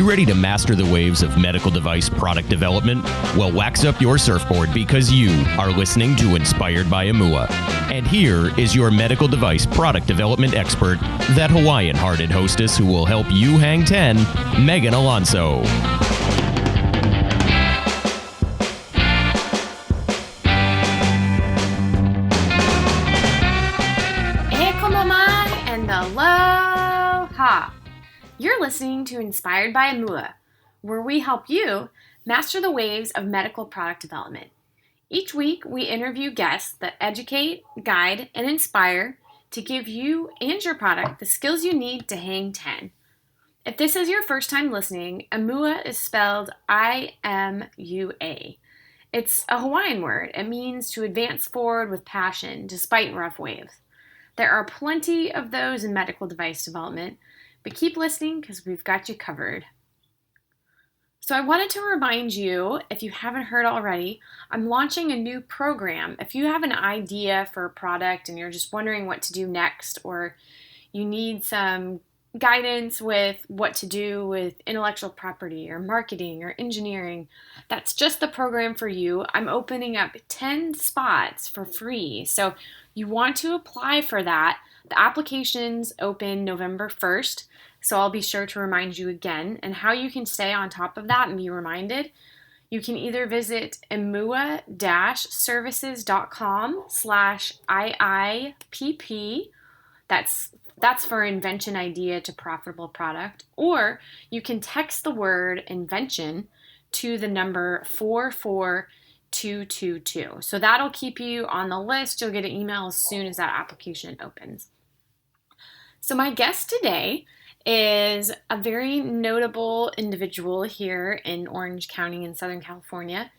you ready to master the waves of medical device product development? Well, wax up your surfboard because you are listening to Inspired by Imua. And here is your medical device product development expert, that Hawaiian-hearted hostess who will help you hang 10, Meghan Alonso. Aloha! You're listening to Inspired by Imua, where we help you master the waves of medical product development. Each week, we interview guests that educate, guide, and inspire to give you and your product the skills you need to hang 10. If this is your first time listening, Imua is spelled I-M-U-A. It's a Hawaiian word. It means to advance forward with passion despite rough waves. There are plenty of those in medical device development, but keep listening because we've got you covered. So I wanted to remind you, if you haven't heard already, I'm launching a new program. If you have an idea for a product and you're just wondering what to do next, or you need some guidance with what to do with intellectual property or marketing or engineering, that's just the program for you. I'm opening up 10 spots for free. So you want to apply for that. The applications open November 1st, so I'll be sure to remind you again. And how you can stay on top of that and be reminded, you can either visit imua-services.com/IIPP. That's for invention idea to profitable product. Or you can text the word invention to the number 44222. So that'll keep you on the list. You'll get an email as soon as that application opens. So my guest today is a very notable individual here in Orange County in Southern California.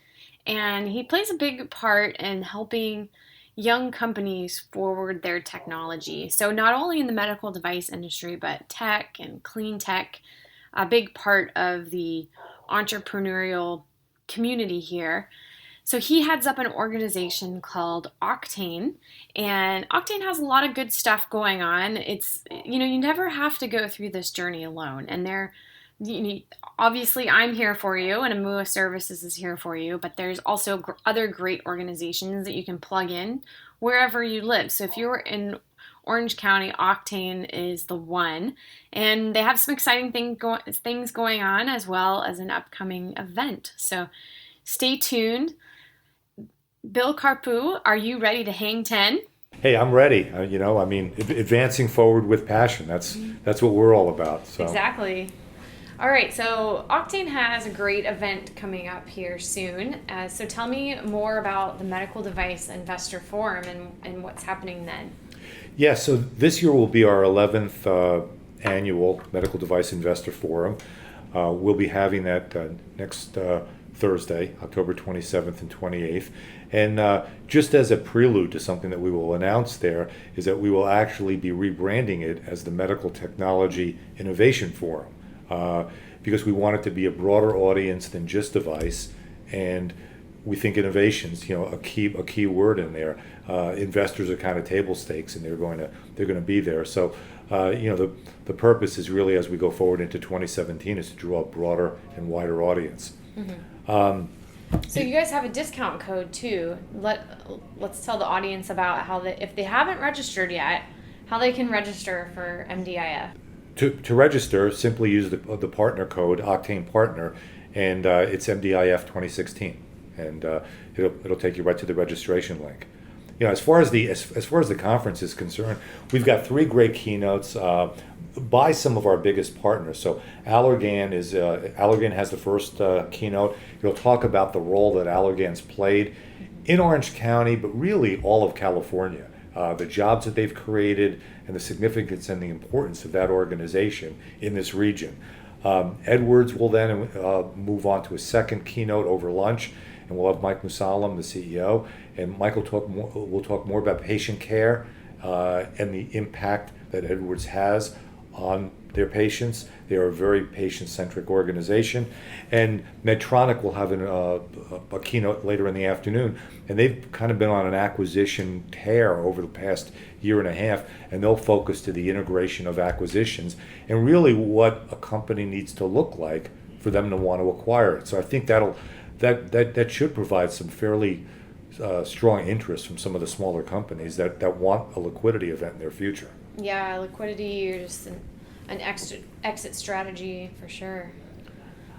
And he plays a big part in helping young companies forward their technology. So not only in the medical device industry, but tech and clean tech, a big part of the entrepreneurial community here. So he heads up an organization called OCTANE, and OCTANE has a lot of good stuff going on. It's, you never have to go through this journey alone. And obviously I'm here for you, and Imua Services is here for you, but there's also other great organizations that you can plug in wherever you live. So if you're in Orange County, OCTANE is the one, and they have some exciting things going on, as well as an upcoming event. So stay tuned. Bill Carpou, are you ready to hang 10? Hey, I'm ready. Advancing forward with passion. That's what we're all about. So. Exactly. All right, so OCTANE has a great event coming up here soon. So tell me more about the Medical Device Investor Forum and what's happening then. Yeah, so this year will be our 11th annual Medical Device Investor Forum. We'll be having that next Thursday, October 27th and 28th. And just as a prelude to something that we will announce there is that we will actually be rebranding it as the Medical Technology Innovation Forum, because we want it to be a broader audience than just device. And we think innovation's, a key word in there. Investors are kind of table stakes, and they're going to be there. So the purpose is really, as we go forward into 2017, is to draw a broader and wider audience. Mm-hmm. So you guys have a discount code too. Let's tell the audience about how if they haven't registered yet, how they can register for MDIF. To register, simply use the partner code OCTANE Partner, and it's MDIF 2016, and it'll take you right to the registration link. As far as the conference is concerned, we've got 3 great keynotes by some of our biggest partners. So Allergan has the first keynote. It'll talk about the role that Allergan's played in Orange County, but really all of California, the jobs that they've created, and the significance and the importance of that organization in this region. Edwards will then move on to a second keynote over lunch, and we'll have Mike Musalem, the CEO, and Mike will talk more about patient care and the impact that Edwards has on their patients. They are a very patient-centric organization, and Medtronic will have a keynote later in the afternoon, and they've kind of been on an acquisition tear over the past year and a half, and they'll focus to the integration of acquisitions and really what a company needs to look like for them to want to acquire it. So I think that should provide some fairly strong interest from some of the smaller companies that want a liquidity event in their future. Yeah, liquidity or just an exit strategy for sure.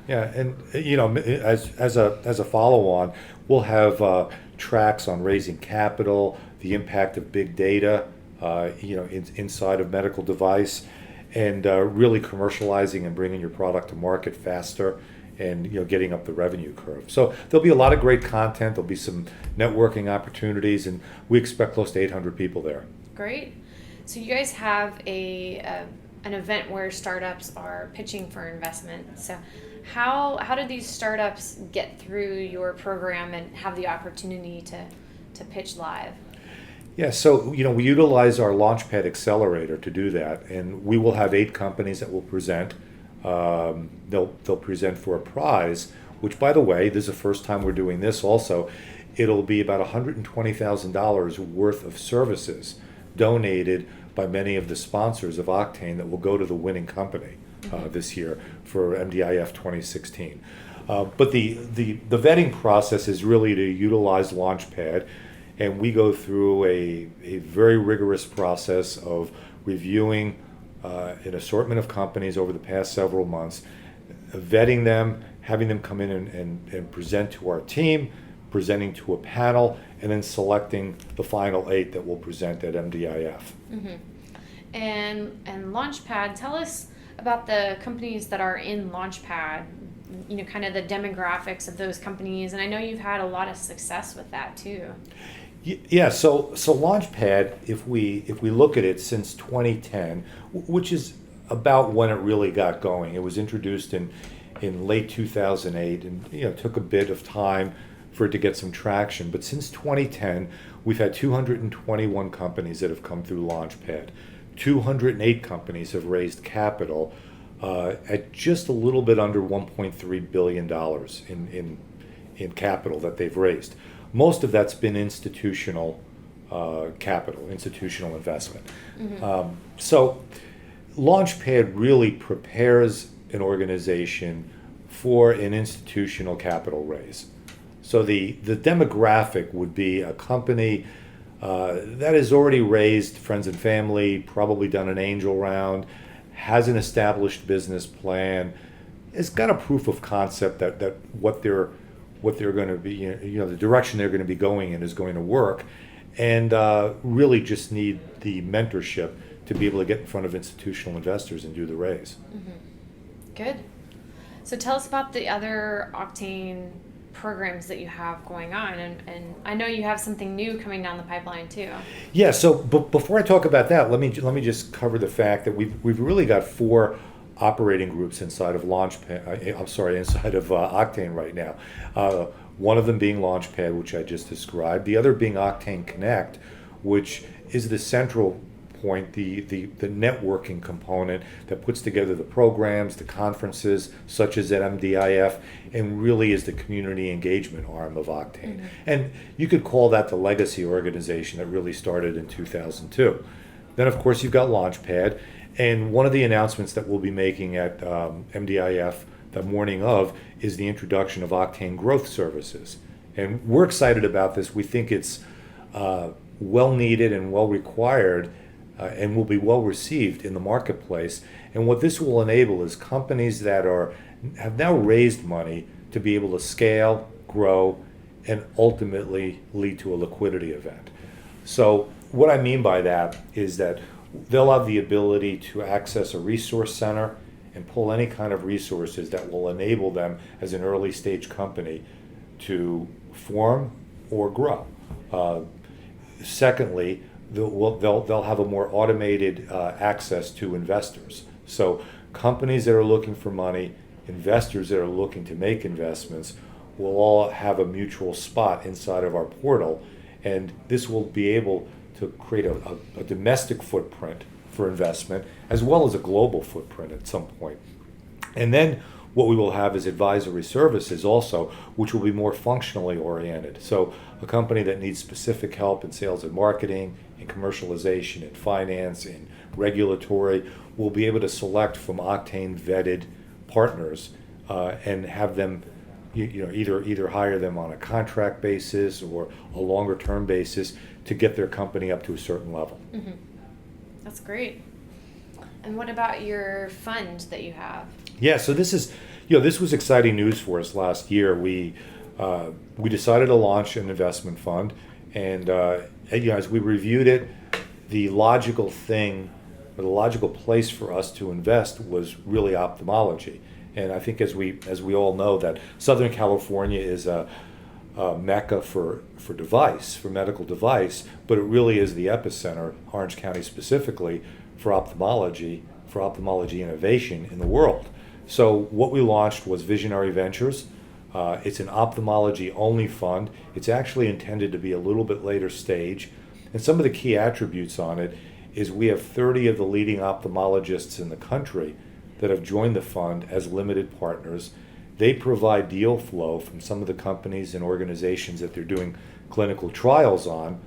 Yeah, and as a follow-on, we'll have tracks on raising capital, the impact of big data, inside of medical device, and really commercializing and bringing your product to market faster, and getting up the revenue curve. So there'll be a lot of great content. There'll be some networking opportunities, and we expect close to 800 people there. Great. So you guys have an event where startups are pitching for investment. So how do these startups get through your program and have the opportunity to pitch live? Yeah, so we utilize our Launchpad accelerator to do that, and we will have 8 companies that will present. They'll present for a prize, which, by the way, this is the first time we're doing this also. It'll be about $120,000 worth of services donated by many of the sponsors of OCTANE that will go to the winning company this year for MDIF 2016. But the vetting process is really to utilize Launchpad, and we go through a very rigorous process of reviewing an assortment of companies over the past several months, vetting them, having them come in and present to our team, presenting to a panel, and then selecting the final 8 that will present at MDIF. Mm-hmm. And Launchpad, tell us about the companies that are in Launchpad, kind of the demographics of those companies, and I know you've had a lot of success with that too. Yeah, so Launchpad, if we look at it since 2010, which is about when it really got going. It was introduced in late 2008, and it took a bit of time for it to get some traction. But since 2010, we've had 221 companies that have come through Launchpad. 208 companies have raised capital at just a little bit under $1.3 billion in capital that they've raised. Most of that's been institutional capital, institutional investment. Mm-hmm. So Launchpad really prepares an organization for an institutional capital raise. So the demographic would be a company that has already raised friends and family, probably done an angel round, has an established business plan, has got a proof of concept that what they're going to be, the direction they're going to be going in is going to work, and really just need the mentorship to be able to get in front of institutional investors and do the raise. Mm-hmm. Good. So tell us about the other OCTANE programs that you have going on, and I know you have something new coming down the pipeline too. Yeah. So before I talk about that, let me just cover the fact that we've really got 4 operating groups inside of inside of OCTANE right now. One of them being Launchpad, which I just described. The other being OCTANE Connect, which is the central point, the networking component that puts together the programs, the conferences, such as at MDIF, and really is the community engagement arm of OCTANE. Mm-hmm. And you could call that the legacy organization that really started in 2002. Then, of course, you've got Launchpad. And one of the announcements that we'll be making at MDIF the morning of is the introduction of OCTANE Growth Services. And we're excited about this. We think it's well needed and well required, and will be well received in the marketplace. And what this will enable is companies that have now raised money to be able to scale, grow, and ultimately lead to a liquidity event. So what I mean by that is that they'll have the ability to access a resource center and pull any kind of resources that will enable them as an early stage company to form or grow. Secondly, they'll have a more automated access to investors. So companies that are looking for money, investors that are looking to make investments, will all have a mutual spot inside of our portal, and this will be able to create a domestic footprint for investment, as well as a global footprint at some point. And then what we will have is advisory services also, which will be more functionally oriented. So a company that needs specific help in sales and marketing, in commercialization, in finance, in regulatory, will be able to select from OCTANE vetted partners and have them either hire them on a contract basis or a longer term basis to get their company up to a certain level. Mm-hmm. That's great. And what about your fund that you have? Yeah, so this was exciting news for us last year. We decided to launch an investment fund, and as we reviewed it, the logical place for us to invest was really ophthalmology. And I think as we all know that Southern California is a mecca for medical device, but it really is the epicenter, Orange County specifically, for ophthalmology innovation in the world. So what we launched was Visionary Ventures. It's an ophthalmology only fund. It's actually intended to be a little bit later stage. And some of the key attributes on it is we have 30 of the leading ophthalmologists in the country that have joined the fund as limited partners. They provide deal flow from some of the companies and organizations that they're doing clinical trials on.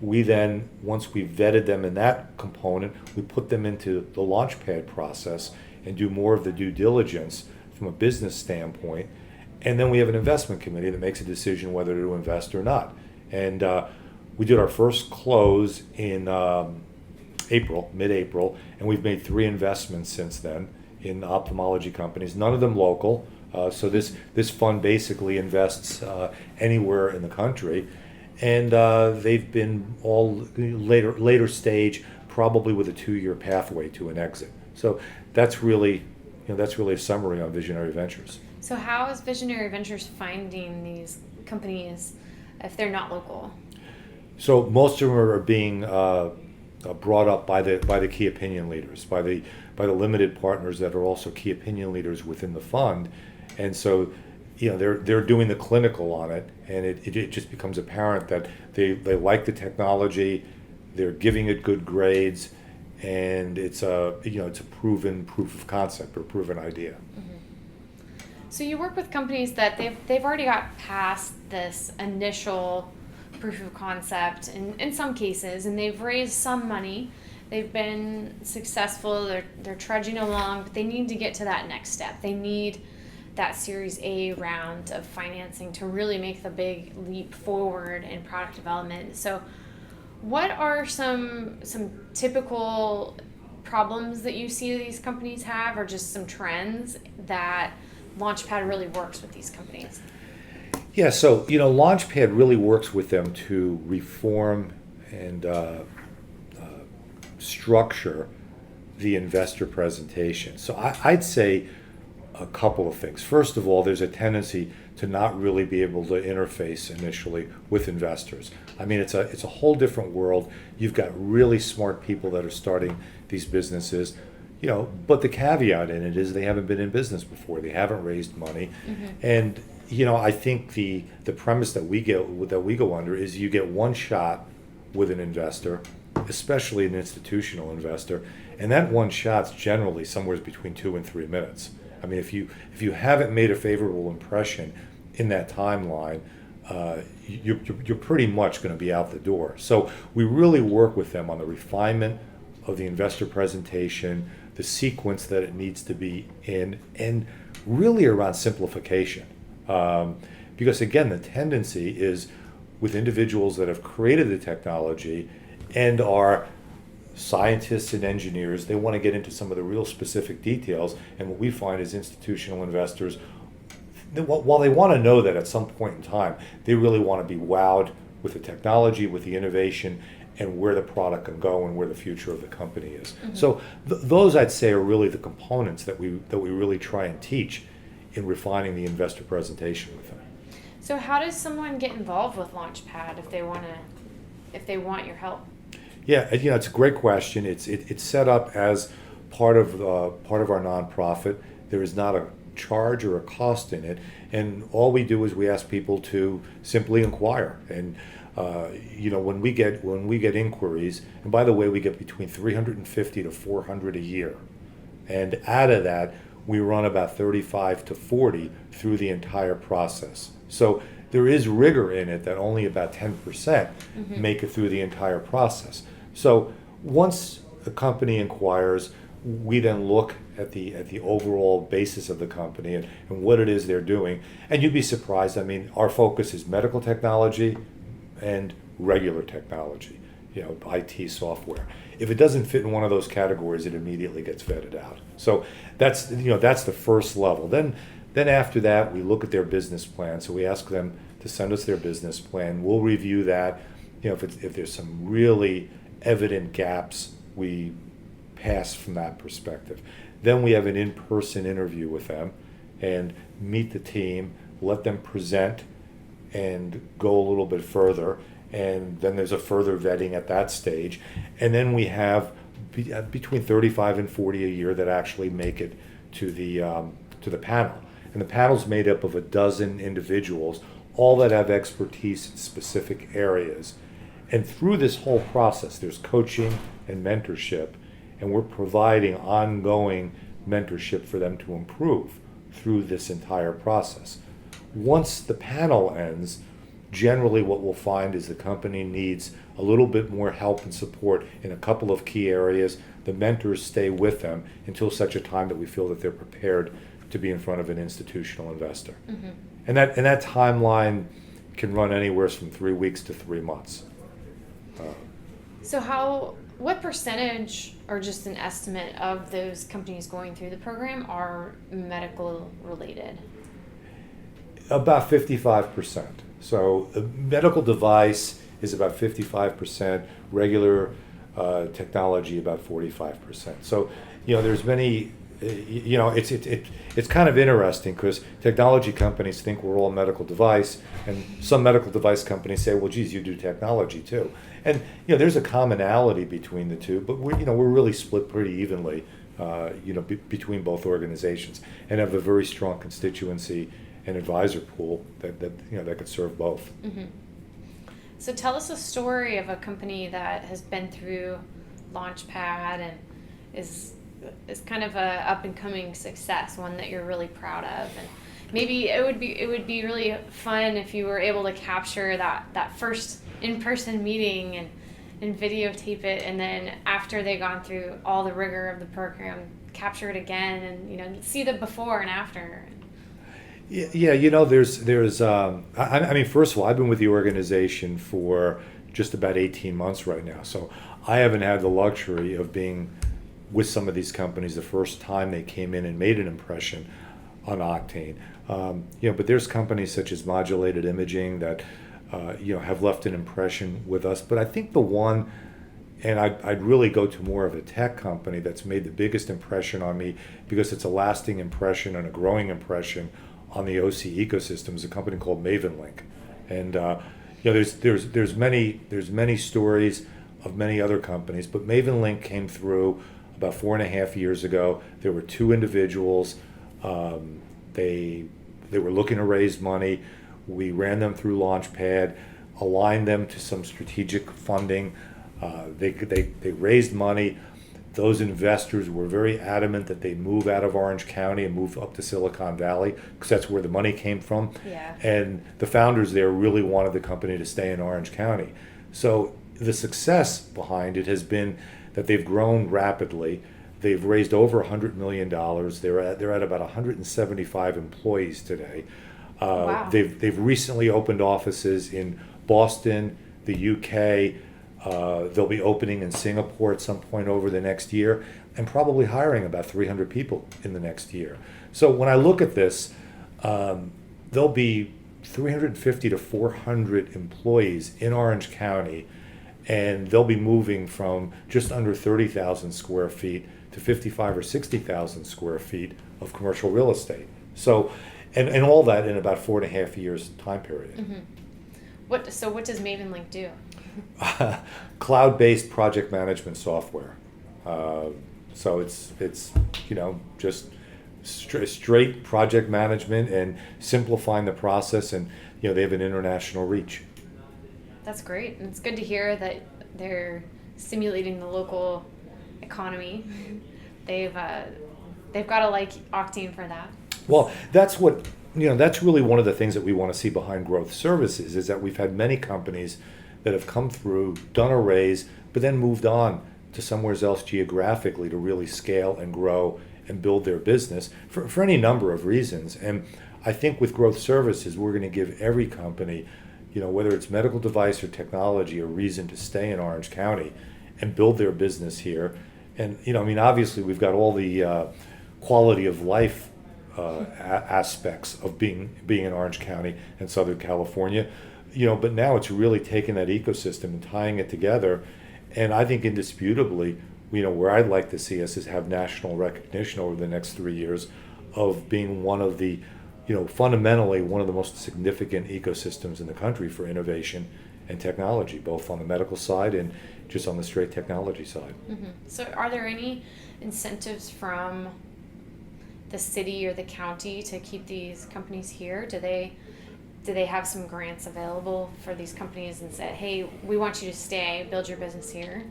We then, once we've vetted them in that component, we put them into the Launchpad process and do more of the due diligence from a business standpoint. And then we have an investment committee that makes a decision whether to invest or not. And we did our first close in mid-April, and we've made 3 investments since then in ophthalmology companies, none of them local. So this fund basically invests anywhere in the country, and they've been all later stage, probably with a 2-year pathway to an exit. So that's really a summary on Visionary Ventures. So how is Visionary Ventures finding these companies if they're not local? So most of them are being brought up by the key opinion leaders, by the limited partners that are also key opinion leaders within the fund, and so they're doing the clinical on it, and it just becomes apparent that they like the technology, they're giving it good grades, and it's a proven proof of concept or proven idea. Mm-hmm. So you work with companies that they've already got past this initial proof of concept in some cases, and they've raised some money, they've been successful, they're trudging along, but they need to get to that next step. They need that Series A round of financing to really make the big leap forward in product development. So what are some typical problems that you see these companies have, or just some trends that Launchpad really works with these companies? Yeah, so Launchpad really works with them to reform and structure the investor presentation. So I'd say a couple of things. First of all, there's a tendency to not really be able to interface initially with investors. I mean, it's a whole different world. You've got really smart people that are starting these businesses, but the caveat in it is they haven't been in business before. They haven't raised money, mm-hmm. And I think the premise that we go under is you get one shot with an investor, especially an institutional investor, and that one shot's generally somewhere between 2 and 3 minutes. I mean, if you haven't made a favorable impression in that timeline, you're pretty much going to be out the door. So we really work with them on the refinement of the investor presentation, the sequence that it needs to be in, and really around simplification. Because again, the tendency is with individuals that have created the technology and are scientists and engineers, they want to get into some of the real specific details. And what we find is institutional investors, while they want to know that at some point in time, they really want to be wowed with the technology, with the innovation, and where the product can go and where the future of the company is. Mm-hmm. So those, I'd say, are really the components that we really try and teach in refining the investor presentation with them. So how does someone get involved with Launchpad if they want your help? Yeah, it's a great question. It's set up as part of our nonprofit. There is not a charge or a cost in it, and all we do is we ask people to simply inquire. And When we get inquiries, and by the way, we get between 350 to 400 a year, and out of that, we run about 35 to 40 through the entire process. So there is rigor in it that only about 10% make it through the entire process. So once a company inquires, we then look at the overall basis of the company and what it is they're doing. And you'd be surprised. I mean, our focus is medical technology and regular technology, IT software. If it doesn't fit in one of those categories, it immediately gets vetted out. So that's the first level. Then after that, we look at their business plan. So we ask them to send us their business plan. We'll review that. If there's some really evident gaps, we pass from that perspective. Then we have an in-person interview with them and meet the team, let them present and go a little bit further. And then there's a further vetting at that stage. And then we have between 35 and 40 a year that actually make it to the panel. And the panel's made up of a dozen individuals, all that have expertise in specific areas. And through this whole process, there's coaching and mentorship, and we're providing ongoing mentorship for them to improve through this entire process. Once the panel ends, generally what we'll find is the company needs a little bit more help and support in a couple of key areas. The mentors stay with them until such a time that we feel that they're prepared to be in front of an institutional investor. Mm-hmm. And that timeline can run anywhere from 3 weeks to 3 months. What percentage, or just an estimate, of those companies going through the program are medical related? About 55%. So a medical device is about 55%, regular technology about 45%. So, there's many, it's kind of interesting because technology companies think we're all medical device, and some medical device companies say, well, geez, you do technology too. And, there's a commonality between the two, but we're really split pretty evenly, between both organizations, and have a very strong constituency and advisor pool that could serve both. Mm-hmm. So tell us a story of a company that has been through Launchpad and is kind of a up and coming success, one that you're really proud of. And maybe it would be really fun if you were able to capture that first in-person meeting and videotape it, and then after they've gone through all the rigor of the program, capture it again and see the before and after. Yeah, there's I mean, first of all, I've been with the organization for just about 18 months right now, so I haven't had the luxury of being with some of these companies the first time they came in and made an impression on OCTANE. But there's companies such as Modulated Imaging that have left an impression with us. But I think the one, and I'd really go to more of a tech company that's made the biggest impression on me, because it's a lasting impression and a growing impression on the OC ecosystem, is a company called Mavenlink. And there's many stories of many other companies, but Mavenlink came through about 4.5 years ago. There were two individuals. They were looking to raise money. We ran them through Launchpad, aligned them to some strategic funding. They raised money. Those investors were very adamant that they move out of Orange County and move up to Silicon Valley, because that's where the money came from. Yeah. And the founders there really wanted the company to stay in Orange County. So the success behind it has been that they've grown rapidly. They've raised over $100 million. They're at about 175 employees today. Wow. They've recently opened offices in Boston, the UK. They'll be opening in Singapore at some point over the next year, and probably hiring about 300 people in the next year. So when I look at this, there'll be 350 to 400 employees in Orange County, and they'll be moving from just under 30,000 square feet to 55 or 60,000 square feet of commercial real estate. So, and all that in about 4.5 years time period. Mm-hmm. What does Mavenlink do? Cloud-based project management software. So it's just straight project management and simplifying the process, and they have an international reach. That's great. And it's good to hear that they're stimulating the local economy. They've got to like OCTANE for that. Well, that's what, that's really one of the things that we want to see behind growth services, is that we've had many companies that have come through, done a raise, but then moved on to somewhere else geographically to really scale and grow and build their business for any number of reasons. And I think with growth services, we're going to give every company, whether it's medical device or technology, a reason to stay in Orange County and build their business here. And, obviously we've got all the quality of life aspects of being in Orange County and Southern California, but now it's really taking that ecosystem and tying it together. And I think indisputably, where I'd like to see us is have national recognition over the next 3 years of being one of the, fundamentally one of the most significant ecosystems in the country for innovation and technology, both on the medical side and just on the straight technology side. Mm-hmm. So are there any incentives from the city or the county to keep these companies here? Do they have some grants available for these companies and say, hey, we want you to stay, build your business here?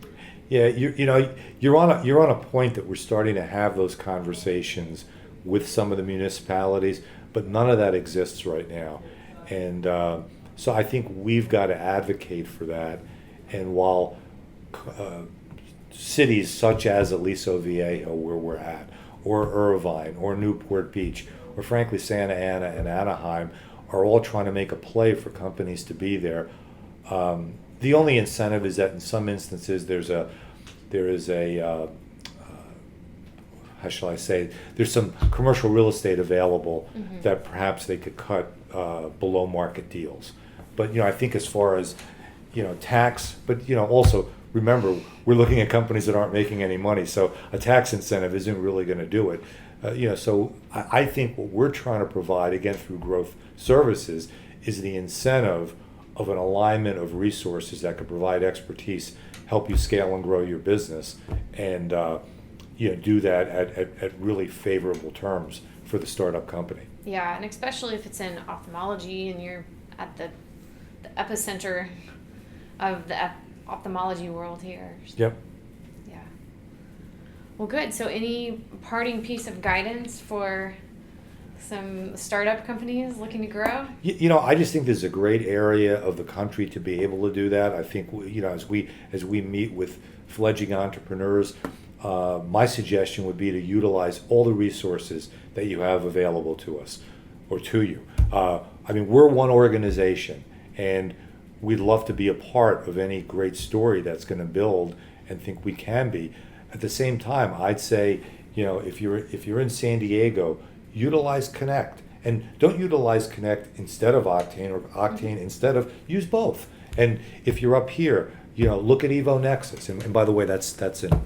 Yeah, you're on a point that we're starting to have those conversations with some of the municipalities, but none of that exists right now. And so I think we've got to advocate for that. And while cities such as Aliso Viejo, where we're at, or Irvine, or Newport Beach, or frankly Santa Ana and Anaheim are all trying to make a play for companies to be there. The only incentive is that in some instances there is a how shall I say, there's some commercial real estate available that perhaps they could cut below market deals. But I think as far as tax, but also remember we're looking at companies that aren't making any money, so a tax incentive isn't really going to do it. So I think what we're trying to provide, again through growth services, is the incentive of an alignment of resources that could provide expertise, help you scale and grow your business, and do that at really favorable terms for the startup company. Yeah, and especially if it's in ophthalmology and you're at the epicenter of the ophthalmology world here. Yep. Yeah. Well, good. So any parting piece of guidance for some startup companies looking to grow? I just think this is a great area of the country to be able to do that. I think as we meet with fledgling entrepreneurs, my suggestion would be to utilize all the resources that you have available to us or to you. We're one organization, and we'd love to be a part of any great story that's going to build and think we can be. At the same time, I'd say, if you're in San Diego, utilize Connect, and don't utilize Connect instead of OCTANE or OCTANE instead of, use both. And if you're up here, look at Evo Nexus, and by the way, that's in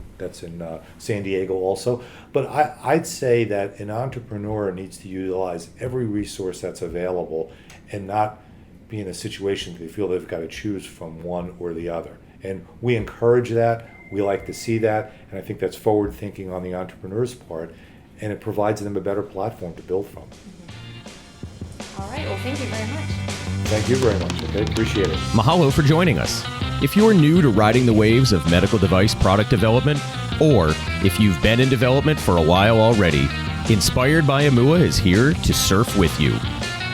San Diego also. But I'd say that an entrepreneur needs to utilize every resource that's available and not be in a situation where they feel they've got to choose from one or the other. And we encourage that. We like to see that, and I think that's forward thinking on the entrepreneur's part, and it provides them a better platform to build from. All right. Well, thank you very much. Thank you very much. Okay, appreciate it. Mahalo for joining us. If you're new to riding the waves of medical device product development, or if you've been in development for a while already, Inspired by Imua is here to surf with you.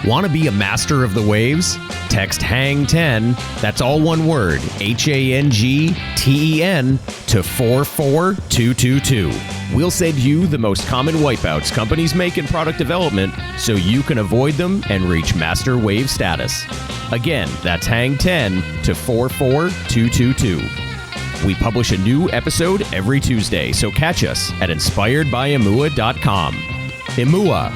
Want to be a master of the waves? Text HANG10, that's all one word, HANGTEN, to 44222. We'll send you the most common wipeouts companies make in product development so you can avoid them and reach master wave status. Again, that's HANG10 to 44222. We publish a new episode every Tuesday, so catch us at inspiredbyimua.com. Imua.